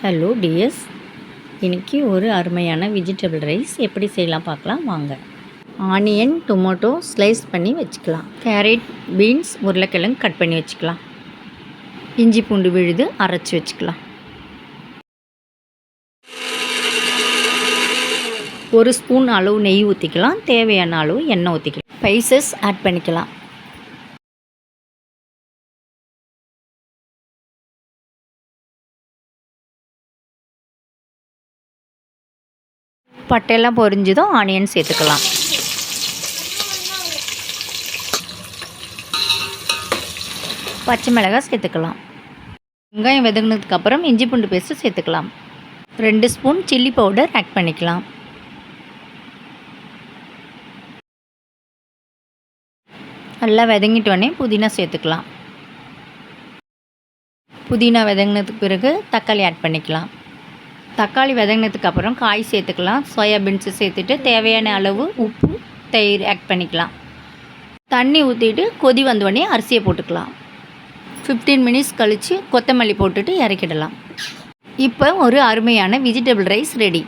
Hello tears, இன்றைக்கி ஒரு அருமையான வெஜிடபிள் ரைஸ் எப்படி செய்யலாம் பார்க்கலாம் வாங்க. ஆனியன், டொமேட்டோ ஸ்லைஸ் பண்ணி வச்சுக்கலாம். கேரட், பீன்ஸ், உருளைக்கிழங்கு கட் பண்ணி வச்சுக்கலாம். இஞ்சி பூண்டு விழுது அரைச்சி வச்சுக்கலாம். ஒரு ஸ்பூன் அளவு நெய் ஊற்றிக்கலாம். தேவையான அளவு எண்ணெய் ஊற்றிக்கலாம். ஸ்பைசஸ் ஆட் பண்ணிக்கலாம். பட்டையெல்லாம் பொரிஞ்சதும் ஆனியன் சேர்த்துக்கலாம். பச்சை மிளகாய் சேர்த்துக்கலாம். வெங்காயம் வதங்கினதுக்கப்புறம் இஞ்சி பூண்டு பேஸ்ட்டு சேர்த்துக்கலாம். 2 ஸ்பூன் சில்லி பவுடர் ஆட் பண்ணிக்கலாம். நல்லா வதங்கிட்டோடனே புதினா சேர்த்துக்கலாம். புதினா வதங்கினதுக்கு பிறகு தக்காளி ஆட் பண்ணிக்கலாம். தக்காளி வதங்கினதுக்கப்புறம் காய் சேர்த்துக்கலாம். சோயாபீன்ஸு சேர்த்துட்டு தேவையான அளவு உப்பு, தயிர் ஆட் பண்ணிக்கலாம். தண்ணி ஊற்றிட்டு கொதி வந்தோடனே அரிசியை போட்டுக்கலாம். 15 மினிட்ஸ் கழித்து கொத்தமல்லி போட்டுட்டு இறக்கிடலாம். இப்போ ஒரு அருமையான வெஜிடபிள் ரைஸ் ரெடி.